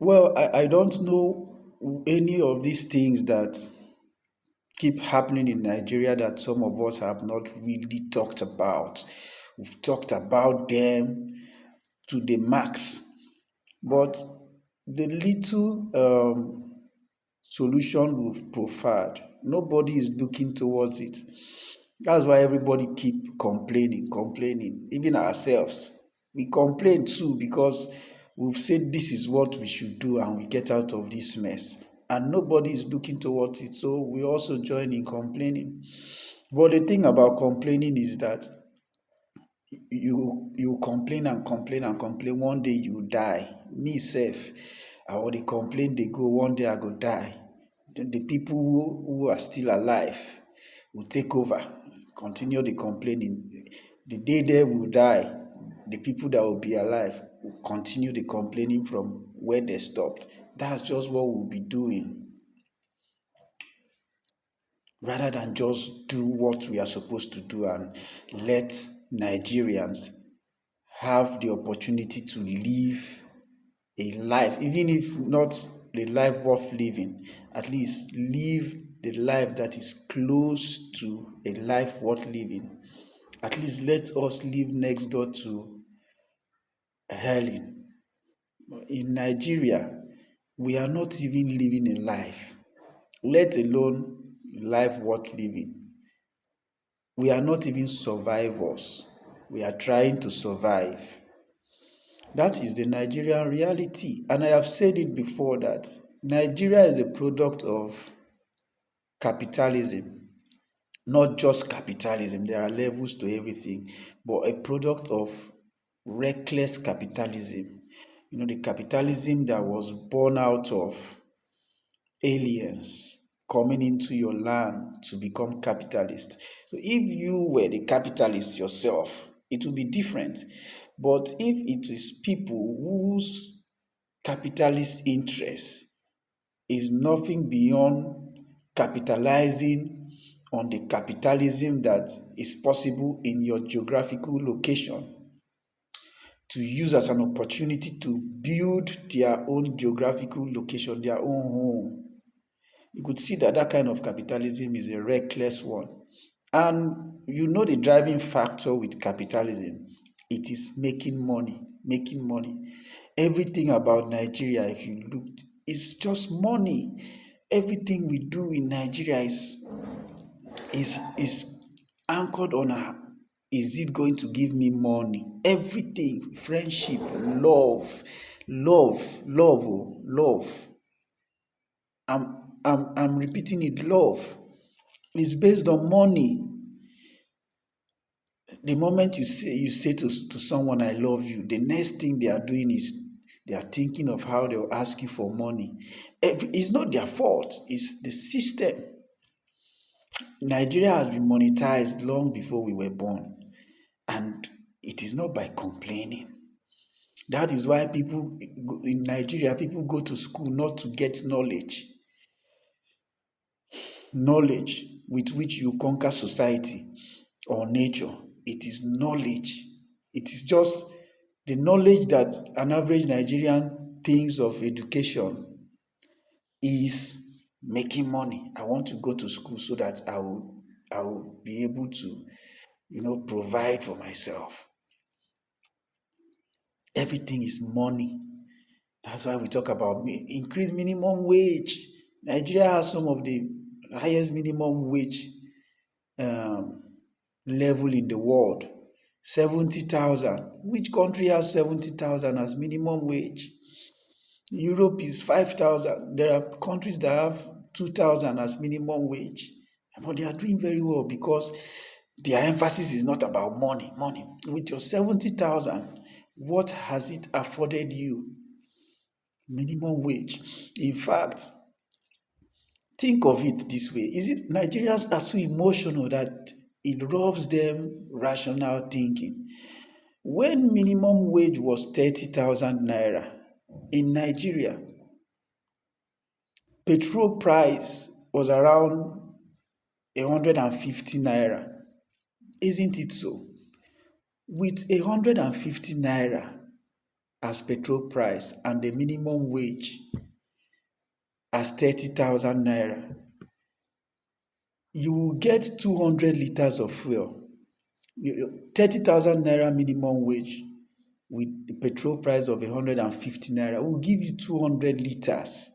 Well, I don't know any of these things that keep happening in Nigeria that some of us have not really talked about. We've talked about them to the max, but the little solution we've proffered, nobody is looking towards it. That's why everybody keep complaining, even ourselves. We complain too because we've said this is what we should do and we get out of this mess. And nobody is looking towards it. So we also join in complaining. But the thing about complaining is that you complain and complain and complain. One day you die. Me self, I will dey complain dey go, one day I go die. The people who are still alive will take over, continue the complaining. The day they will die, the people that will be alive will continue the complaining from where they stopped. That's just what we'll be doing rather than just do what we are supposed to do and let Nigerians have the opportunity to live a life, even if not the life worth living, at least live the life that is close to a life worth living. At least let us live next door to Helen. In Nigeria, we are not even living a life, let alone life worth living. We are not even survivors. We are trying to survive. That is the Nigerian reality. And I have said it before that Nigeria is a product of capitalism. Not just capitalism, there are levels to everything, but a product of reckless capitalism. The capitalism that was born out of aliens coming into your land to become capitalist. So if you were the capitalist yourself, it would be different. But if it is people whose capitalist interest is nothing beyond capitalizing on the capitalism that is possible in your geographical location, to use as an opportunity to build their own geographical location, their own home, you could see that that kind of capitalism is a reckless one. And the driving factor with capitalism, it is making money, making money. Everything about Nigeria, if you look, it's just money. Everything we do in Nigeria is anchored on is it going to give me money? Everything, friendship, love. I'm repeating it, love. It's based on money. The moment you say to someone I love you, the next thing they are doing is they are thinking of how they'll ask you for money. It's not their fault, it's the system. Nigeria has been monetized long before we were born, and it is not by complaining. That is why people in Nigeria, people go to school not to get knowledge with which you conquer society or nature. It is knowledge. It is just the knowledge that an average Nigerian thinks of education is making money. I want to go to school so that I will be able to, provide for myself. Everything is money. That's why we talk about increased minimum wage. Nigeria has some of the highest minimum wage um, level in the world. 70,000. Which country has 70,000 as minimum wage? Europe is 5,000. There are countries that have 2,000 as minimum wage. But they are doing very well because their emphasis is not about money. With your 70,000, what has it afforded you? Minimum wage. In fact, think of it this way. Is it Nigerians are so emotional that it robs them rational thinking? When minimum wage was 30,000 naira in Nigeria, petrol price was around 150 naira. Isn't it so? With 150 naira, as petrol price and the minimum wage as 30,000 naira, you will get 200 liters of fuel. 30,000 naira minimum wage with the petrol price of 150 naira will give you 200 liters.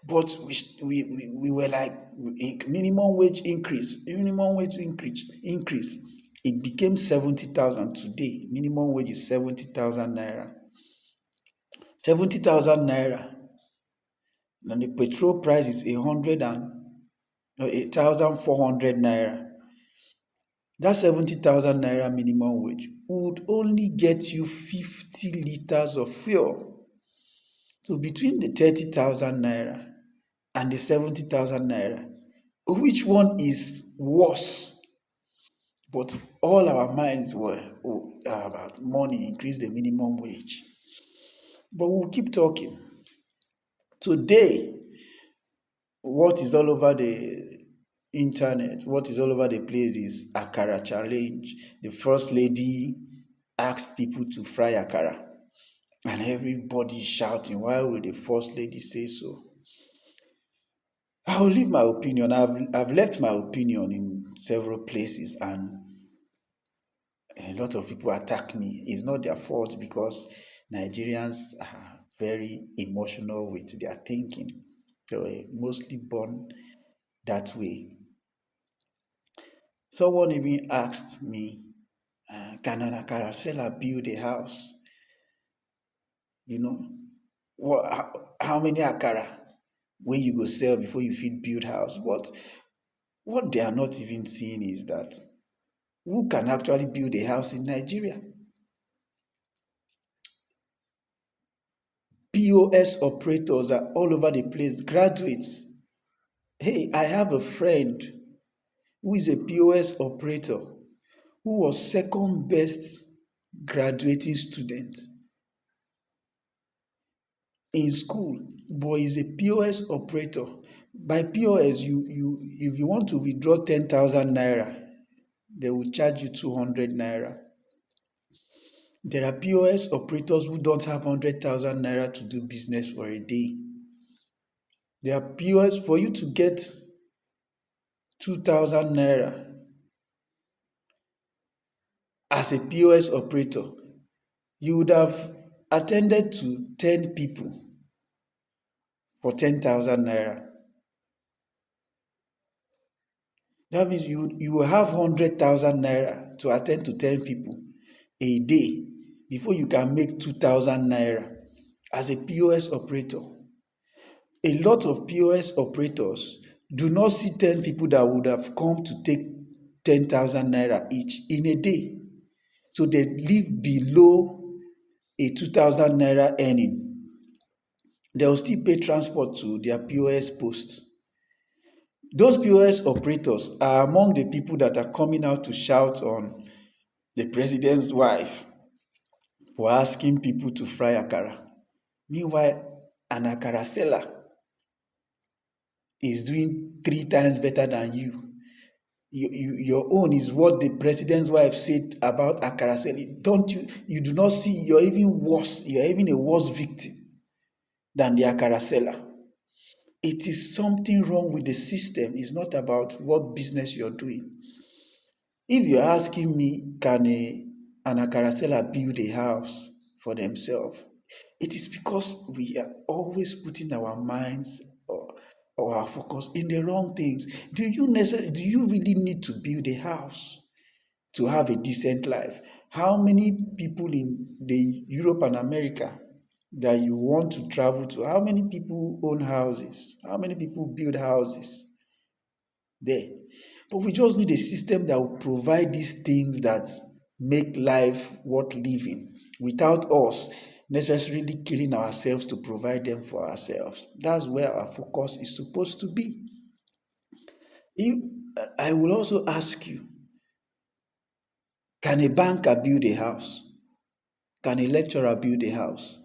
But we were like, minimum wage increase, increase. It became 70,000 today. Minimum wage is 70,000 naira. 70,000 naira. And the petrol price is 8,400 naira. That 70,000 naira minimum wage would only get you 50 liters of fuel. So between the 30,000 naira and the 70,000 naira, which one is worse? But all our minds were about money, increase the minimum wage. But we'll keep talking. Today, what is all over the internet, what is all over the place is Akara challenge. The first lady asked people to fry Akara, and everybody shouting, why will the first lady say so? I will leave my opinion. I've left my opinion in several places, and a lot of people attack me. It's not their fault because Nigerians are very emotional with their thinking. They were mostly born that way. Someone even asked me, can an Akara seller build a house? You know, how many Akara wey you go sell before you fit build house? But what they are not even seeing is that who can actually build a house in Nigeria? POS operators are all over the place, graduates. Hey, I have a friend who is a POS operator who was second best graduating student in school, but is a POS operator. By POS, you if you want to withdraw 10,000 naira, they will charge you 200 naira. There are POS operators who don't have 100,000 naira to do business for a day. There are POS for you to get 2,000 naira as a POS operator. You would have attended to 10 people for 10,000 naira. That means you will have 100,000 naira to attend to 10 people a day before you can make 2,000 naira as a POS operator. A lot of POS operators do not see 10 people that would have come to take 10,000 naira each in a day. So they live below a 2,000 naira earning. They will still pay transport to their POS post. Those POS operators are among the people that are coming out to shout on the president's wife for asking people to fry Akara. Meanwhile, an Akara seller is doing 3 times better than you. Your own is what the president's wife said about Akara selling. You do not see, you're even worse, you're even a worse victim than the Akara seller. It is something wrong with the system. It's not about what business you're doing. If you're asking me, can an Akara seller build a house for themselves? It is because we are always putting our minds or our focus in the wrong things. Do you really need to build a house to have a decent life? How many people in the Europe and America that you want to travel to, how many people own houses? How many people build houses there? But we just need a system that will provide these things that make life worth living without us necessarily killing ourselves to provide them for ourselves. That's where our focus is supposed to be. If, I will also ask you, can a banker build a house? Can a lecturer build a house?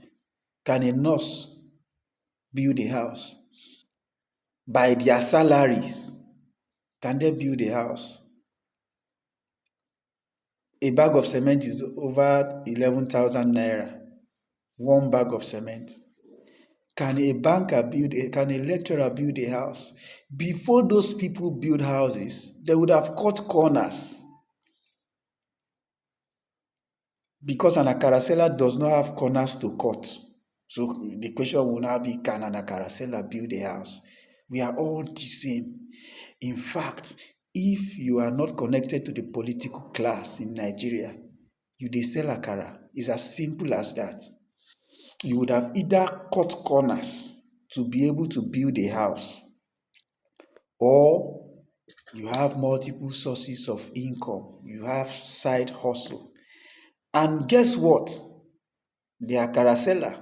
Can a nurse build a house? By their salaries, can they build a house? A bag of cement is over 11,000 naira. one bag of cement. Can a lecturer build a house? Before those people build houses, they would have cut corners, because an Akara seller does not have corners to cut. So the question will now be, can an Akara seller build a house? We are all the same. In fact, if you are not connected to the political class in Nigeria, you dey sell Akara. It's as simple as that. You would have either cut corners to be able to build a house, or you have multiple sources of income. You have side hustle. And guess what? The Akara seller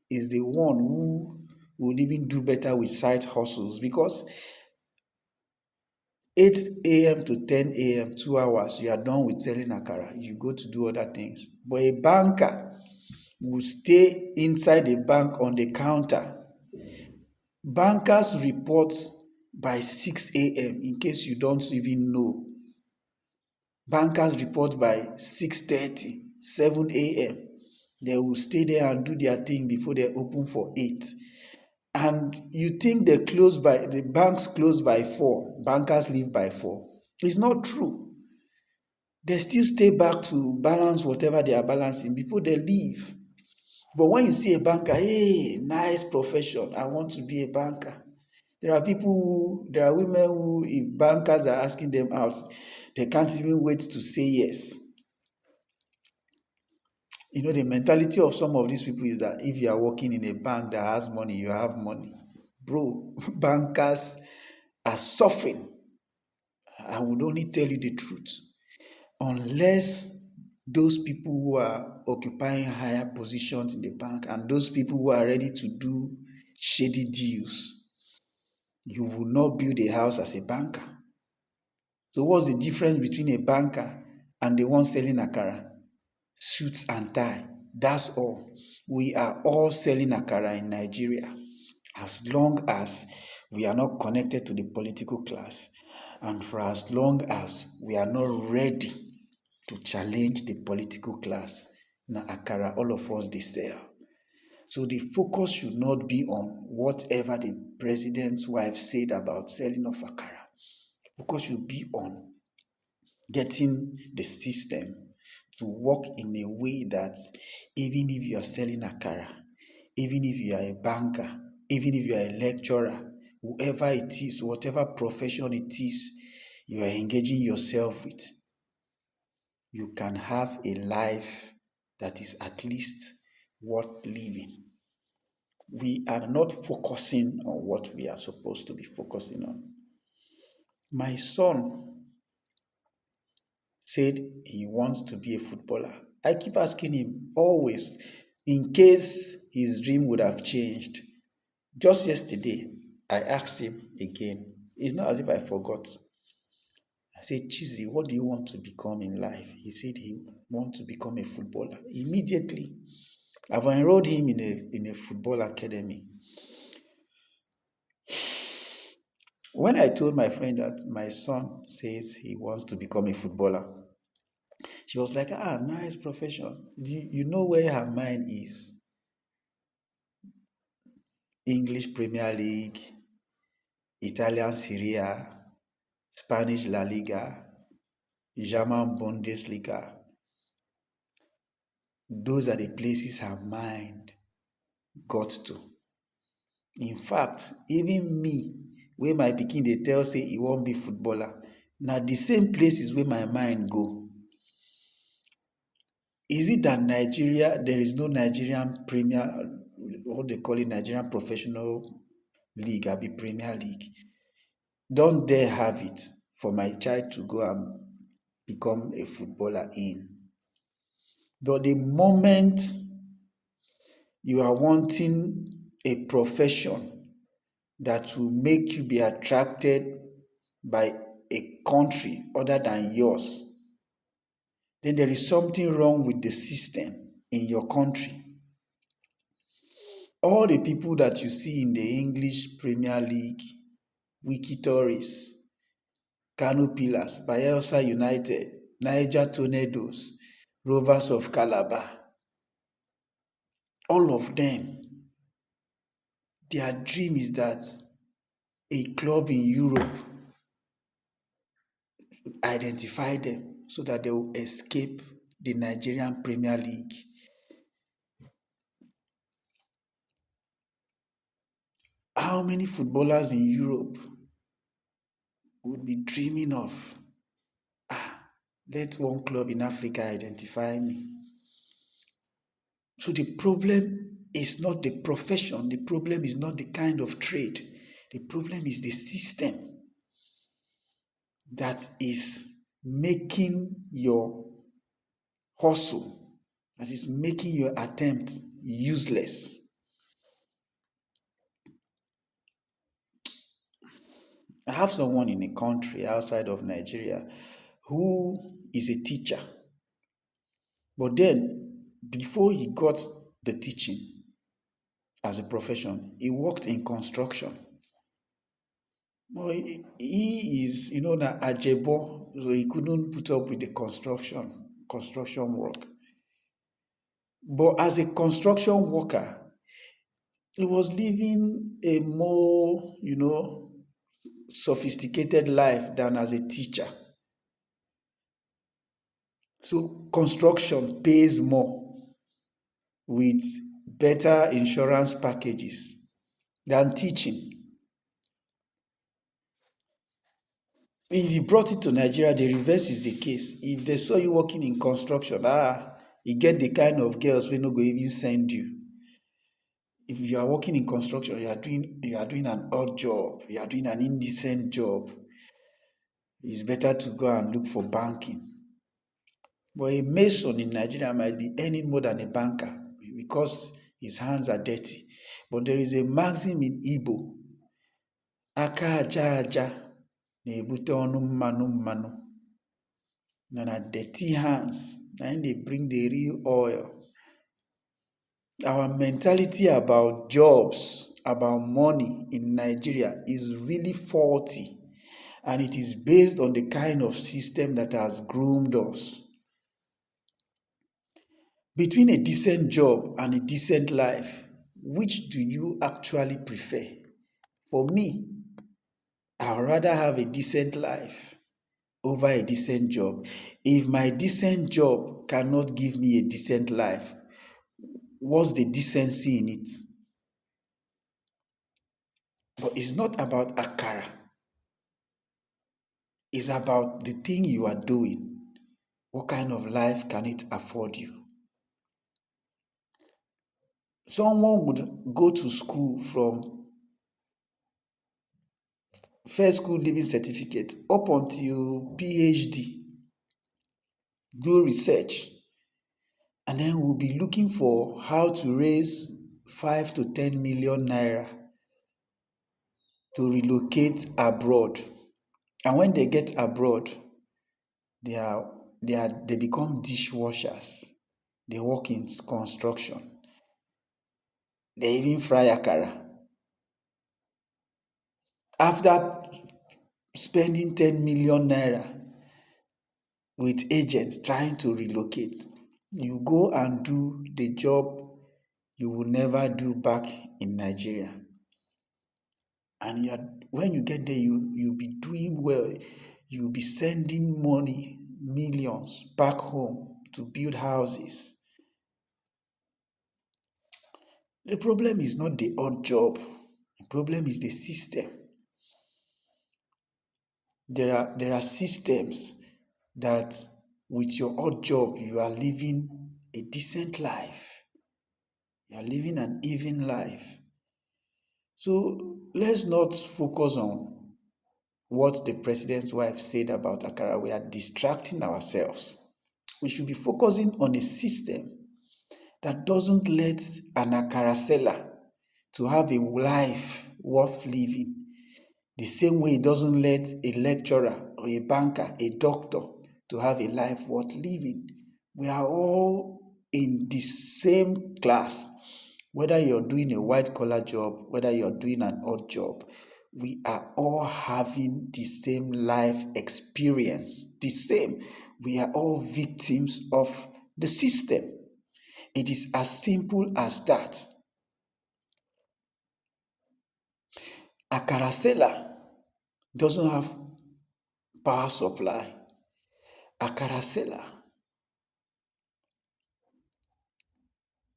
is the one who will even do better with side hustles, because 8 a.m. to 10 a.m., 2 hours, you are done with selling Akara. You go to do other things. But a banker will stay inside the bank on the counter. Bankers report by 6 a.m. in case you don't even know. Bankers report by 6:30, 7 a.m. They will stay there and do their thing before they open for 8. And you think the banks close by 4, bankers leave by 4. It's not true. They still stay back to balance whatever they are balancing before they leave. But when you see a banker, hey, nice profession, I want to be a banker. There are women who, if bankers are asking them out, they can't even wait to say yes. The mentality of some of these people is that if you are working in a bank that has money, you have money. Bro, bankers are suffering. I would only tell you the truth. Unless those people who are occupying higher positions in the bank and those people who are ready to do shady deals, you will not build a house as a banker. So what's the difference between a banker and the one selling Akara? Suits and tie. That's all. We are all selling Akara in Nigeria, as long as we are not connected to the political class, and for as long as we are not ready to challenge the political class. Na Akara all of us dey sell. So the focus should not be on whatever the president's wife said about selling of Akara. Focus should be on getting the system to work in a way that even if you are selling Akara, even if you are a banker, even if you are a lecturer, whoever it is, whatever profession it is you are engaging yourself with, you can have a life that is at least worth living. We are not focusing on what we are supposed to be focusing on. My son said he wants to be a footballer. I keep asking him always, in case his dream would have changed. Just yesterday, I asked him again. It's not as if I forgot. I said, Chizzy, what do you want to become in life? He said he wants to become a footballer. Immediately, I've enrolled him in a football academy. When I told my friend that my son says he wants to become a footballer, she was like, nice profession. You know where her mind is? English Premier League, Italian Serie A, Spanish La Liga, German Bundesliga. Those are the places her mind got to. In fact, even me, wey my pikin dey tell say he wan be footballer, na the same places wey my mind go. Is it that there is no Nigerian Premier, what they call it, Nigerian Professional League, abi Premier League? Don't dare have it for my child to go and become a footballer in. But the moment you are wanting a profession that will make you be attracted by a country other than yours, then there is something wrong with the system in your country. All the people that you see in the English Premier League, Wiki Tories, Kano Pillars, Bayelsa United, Niger Tornadoes, Rovers of Calabar, all of them, their dream is that a club in Europe identify them so that they will escape the Nigerian Premier League. How many footballers in Europe would be dreaming of, let one club in Africa identify me? So the problem is not the profession, the problem is not the kind of trade, the problem is the system that is making your hustle, that is making your attempt useless. I have someone in a country outside of Nigeria who is a teacher. But then, before he got the teaching as a profession, he worked in construction. Well, he is, na Ajebo, so he couldn't put up with the construction work. But as a construction worker, he was living a more, sophisticated life than as a teacher. So construction pays more with better insurance packages than teaching. If you brought it to Nigeria, the reverse is the case. If they saw you working in construction, you get the kind of girls wey no go even send you. If you are working in construction, you are doing an odd job, you are doing an indecent job. It's better to go and look for banking. But a mason in Nigeria might be earning more than a banker because his hands are dirty. But there is a maxim in Igbo, aka aja aja na-ebute ọnụ mmanụ mmanụ. Na dirty hands, na they bring the real oil. Our mentality about jobs, about money in Nigeria is really faulty, and it is based on the kind of system that has groomed us. Between a decent job and a decent life, which do you actually prefer? For me, I would rather have a decent life over a decent job. If my decent job cannot give me a decent life, what's the decency in it? But it's not about Akara. It's about the thing you are doing. What kind of life can it afford you? Someone would go to school from first school living certificate up until PhD, do research, and then we'll be looking for how to raise 5 to 10 million naira to relocate abroad. And when they get abroad, they become dishwashers. They work in construction. They even fry Akara. After spending 10 million naira with agents trying to relocate, you go and do the job you will never do back in Nigeria. And when you get there, you'll be doing well. You'll be sending money, millions, back home to build houses. The problem is not the odd job. The problem is the system. There are systems that with your odd job, you are living a decent life. You are living an even life. So let's not focus on what the president's wife said about Akara. We are distracting ourselves. We should be focusing on a system that doesn't let an Akara seller to have a life worth living, the same way it doesn't let a lecturer or a banker, a doctor, to have a life worth living. We are all in the same class. Whether you're doing a white collar job, whether you're doing an odd job, we are all having the same life experience, the same. We are all victims of the system. It is as simple as that. Akara seller doesn't have power supply. Akara seller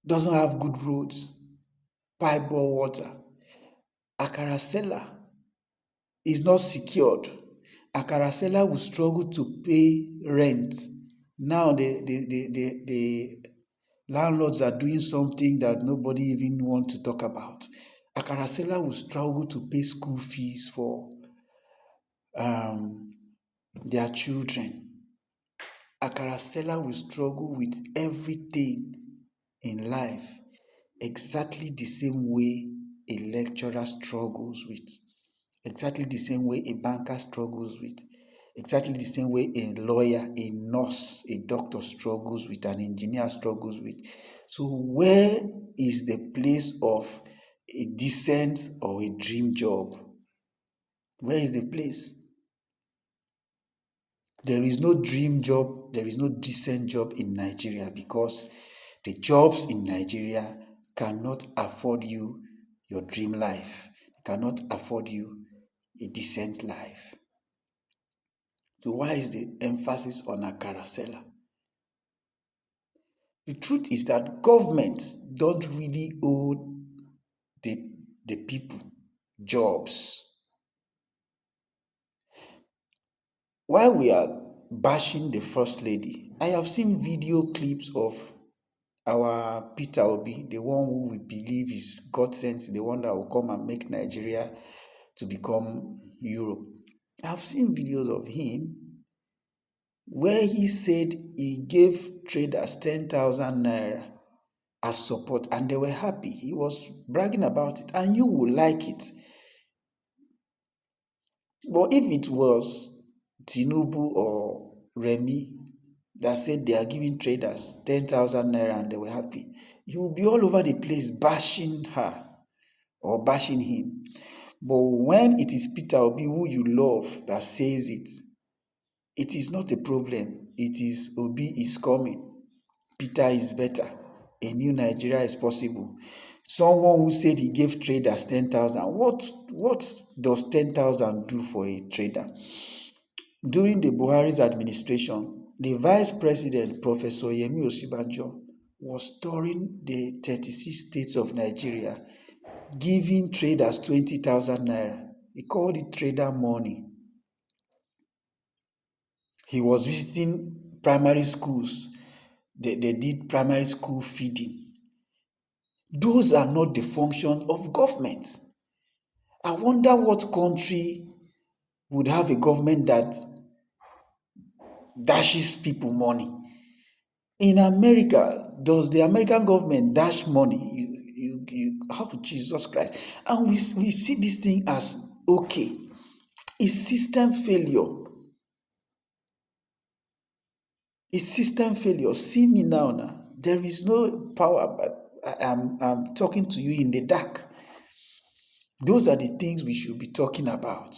doesn't have good roads, pipe or water. Akara seller is not secured. Akara seller will struggle to pay rent. Now the landlords are doing something that nobody even want to talk about. Akara seller will struggle to pay school fees for their children. Akara seller will struggle with everything in life exactly the same way a lecturer struggles with, exactly the same way a banker struggles with, exactly the same way a lawyer, a nurse, a doctor struggles with, an engineer struggles with. So, where is the place of a decent or a dream job? Where is the place? There is no dream job, there is no decent job in Nigeria because the jobs in Nigeria cannot afford you your dream life, cannot afford you a decent life. So why is the emphasis on Akara seller? The truth is that government don't really owe the, the people jobs. While we are bashing the first lady, I have seen video clips of our Peter Obi, the one who we believe is God sent, the one that will come and make Nigeria to become Europe. I've seen videos of him where he said he gave traders 10,000 naira as support and they were happy. He was bragging about it and you will like it. But if it was Tinubu or Remy that said they are giving traders 10,000 naira and they were happy, you will be all over the place bashing her or bashing him. But when it is Peter Obi who you love that says it, it is not a problem. It is Obi is coming. Peter is better. A new Nigeria is possible. Someone who said he gave traders 10,000. What does 10,000 do for a trader? During the Buhari's administration, the Vice President, Professor Yemi Osibanjo, was touring the 36 states of Nigeria, giving traders 20,000 naira. He called it trader money. He was visiting primary schools. They did primary school feeding. Those are not the function of government. I wonder what country would have a government that dashes people money. In America, does the American government dash money? Oh, Jesus Christ. And we see this thing as okay. It's system failure. It's system failure. See me now. There is no power, but I'm talking to you in the dark. Those are the things we should be talking about.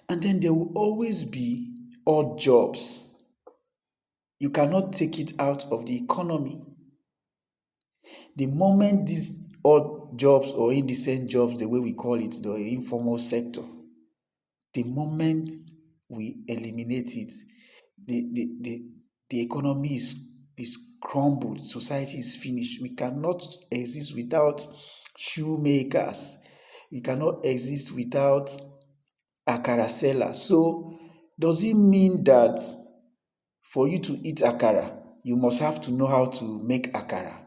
And then there will always be odd jobs. You cannot take it out of the economy. The moment these odd jobs or indecent jobs, the way we call it, the informal sector, the moment we eliminate it, the economy is crumbled, society is finished. We cannot exist without shoemakers. We cannot exist without akara sellers. So does it mean that for you to eat akara, you must have to know how to make akara?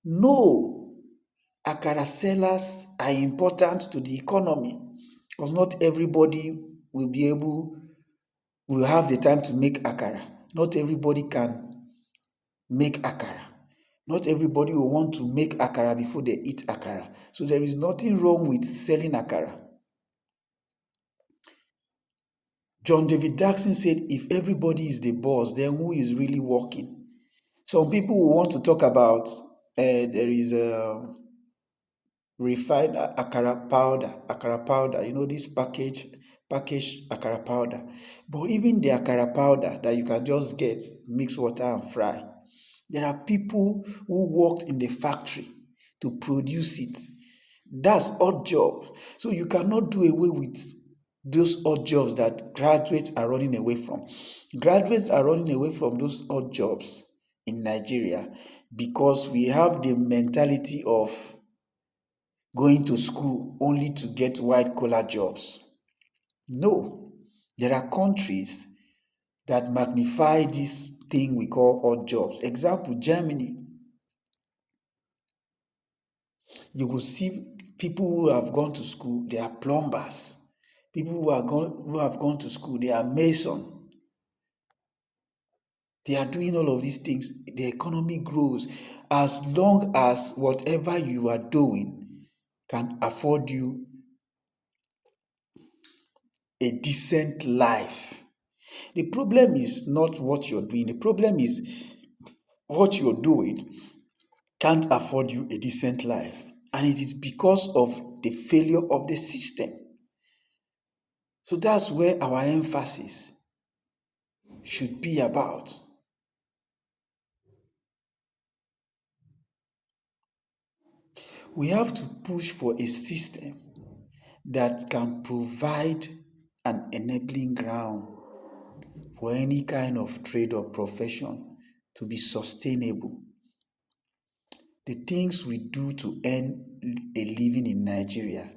No. Akara sellers are important to the economy because not everybody will have the time to make akara. Not everybody can make akara. Not everybody will want to make akara before they eat akara. So there is nothing wrong with selling akara. John David Jackson said, if everybody is the boss, then who is really working? Some people will want to talk about there is a refined akara powder, this package packaged akara powder. But even the akara powder that you can just get, mix water and fry, there are people who worked in the factory to produce it. That's odd job. So you cannot do away with those odd jobs that graduates are running away from. Graduates are running away from those odd jobs in Nigeria because we have the mentality of going to school only to get white collar jobs. No, there are countries that magnify this thing we call odd jobs. Example, Germany. You will see people who have gone to school, they are plumbers. People who have gone to school, they are mason. They are doing all of these things. The economy grows as long as whatever you are doing can afford you a decent life. The problem is not what you're doing. The problem is what you're doing can't afford you a decent life. And it is because of the failure of the system. So that's where our emphasis should be about. We have to push for a system that can provide an enabling ground for any kind of trade or profession to be sustainable. The things we do to earn a living in Nigeria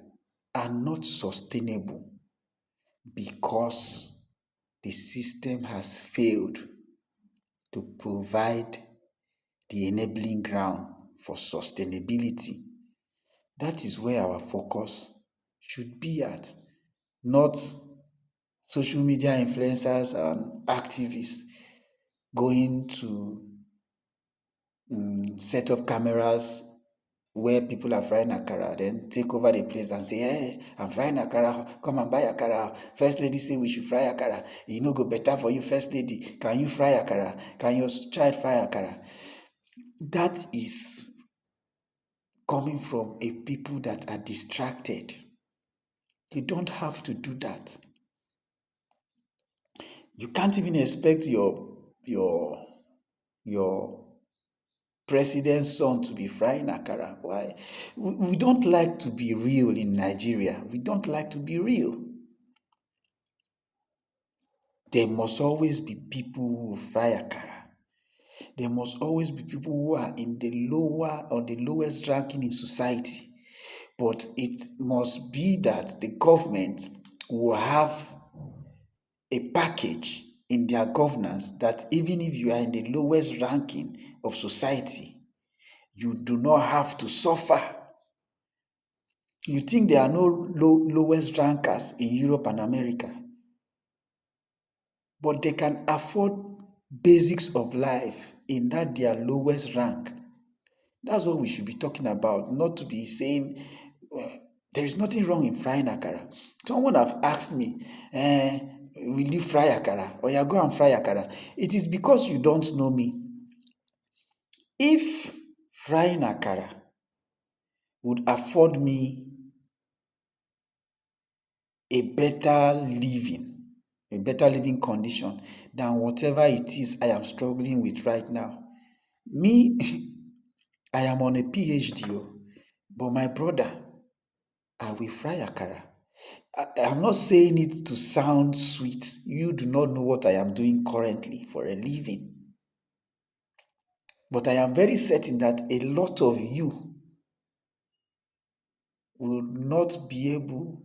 are not sustainable because the system has failed to provide the enabling ground for sustainability. That is where our focus should be at, not social media influencers and activists going to set up cameras where people are frying akara, then take over the place and say, hey, I'm frying akara, come and buy akara. First lady say we should fry akara. You know, go better for you, first lady. Can you fry akara? Can your child fry akara? That is coming from a people that are distracted. You don't have to do that. You can't even expect your president's son to be frying akara. Why? We don't like to be real in Nigeria. We don't like to be real. There must always be people who fry akara. There must always be people who are in the lower or the lowest ranking in society. But it must be that the government will have a package in their governance that even if you are in the lowest ranking of society, you do not have to suffer. You think there are no lowest rankers in Europe and America, but they can afford basics of life in that their lowest rank. That's what we should be talking about, not to be saying there is nothing wrong in frying akara. Someone have asked me, will you fry akara? Or you go and fry akara. It is because you don't know me. If frying akara would afford me a better living condition than whatever it is I am struggling with right now. Me, I am on a PhD, but my brother, I will fry akara. I'm not saying it to sound sweet. You do not know what I am doing currently for a living. But I am very certain that a lot of you will not be able,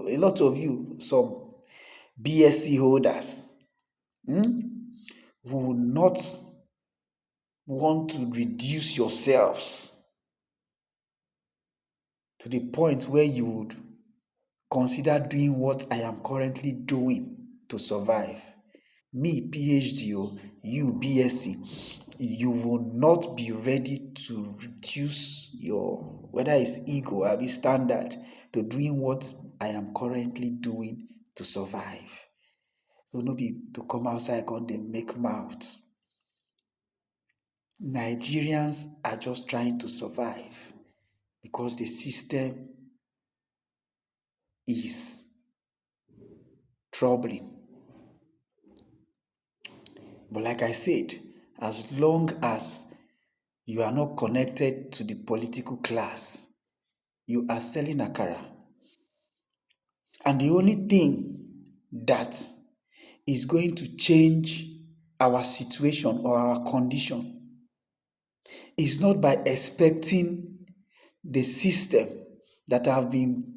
a lot of you, some BSc holders, will not want to reduce yourselves to the point where you would consider doing what I am currently doing to survive. Me, PhD, you, BSc, you will not be ready to reduce your, whether it's ego or be standard, to doing what I am currently doing to survive. So no be to come outside and they make mouth. Nigerians are just trying to survive because the system is troubling. But like I said, as long as you are not connected to the political class, you are selling Akara. And the only thing that is going to change our situation or our condition is not by expecting the system that have been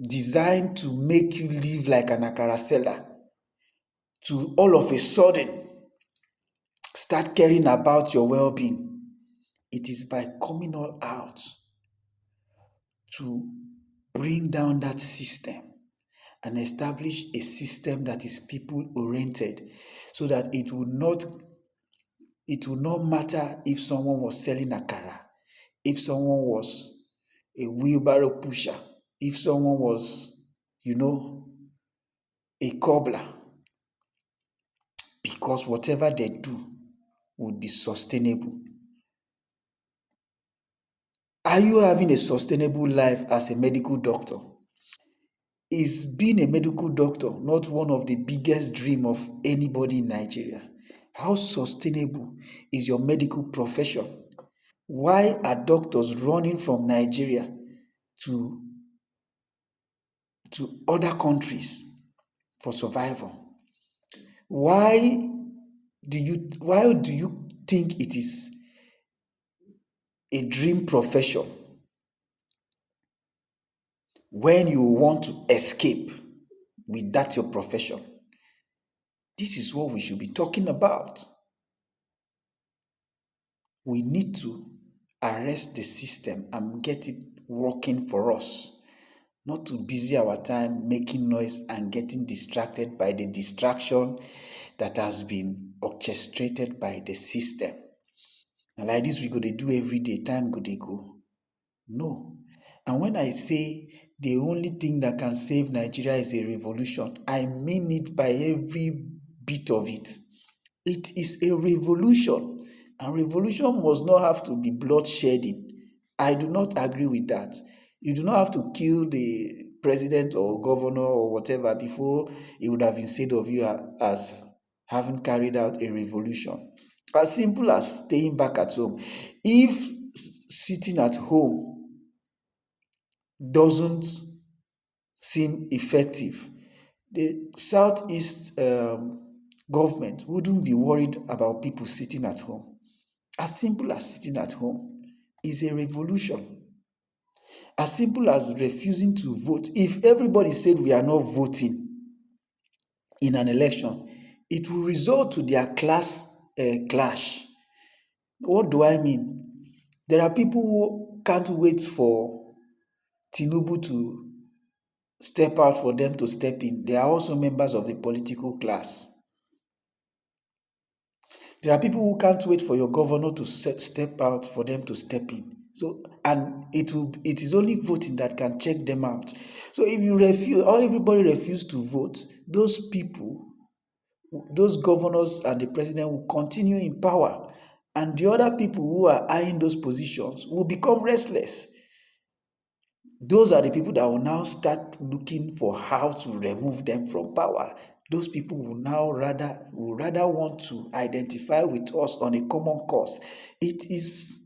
designed to make you live like an Akara seller to all of a sudden start caring about your well-being. It is by coming all out to bring down that system and establish a system that is people-oriented so that it will not matter if someone was selling Akara, if someone was a wheelbarrow pusher, if someone was, a cobbler, because whatever they do would be sustainable. Are you having a sustainable life as a medical doctor? Is being a medical doctor not one of the biggest dreams of anybody in Nigeria? How sustainable is your medical profession? Why are doctors running from Nigeria to other countries for survival? Why do you think it is a dream profession when you want to escape with that your profession? This is what we should be talking about. We need to arrest the system and get it working for us, not to busy our time making noise and getting distracted by the distraction that has been orchestrated by the system. And like this we go dey do every day, time go dey go. No. And when I say the only thing that can save Nigeria is a revolution, I mean it by every bit of it. It is a revolution, and revolution must not have to be bloodshedding. I do not agree with that. You do not have to kill the president or governor or whatever before it would have been said of you as having carried out a revolution. As simple as staying back at home. If sitting at home doesn't seem effective, the Southeast government wouldn't be worried about people sitting at home. As simple as sitting at home is a revolution. As simple as refusing to vote. If everybody said we are not voting in an election, it will result to their class clash. What do I mean? There are people who can't wait for Tinubu to step out for them to step in. They are also members of the political class. There are people who can't wait for your governor to step out for them to step in. So, and it is only voting that can check them out. So if you refuse, or everybody refuse to vote, those people, those governors and the president will continue in power. And the other people who are eyeing those positions will become restless. Those are the people that will now start looking for how to remove them from power. Those people will rather want to identify with us on a common cause. It is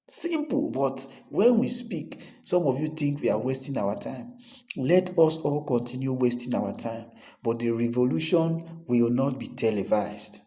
simple, but when we speak, some of you think we are wasting our time. Let us all continue wasting our time, but the revolution will not be televised.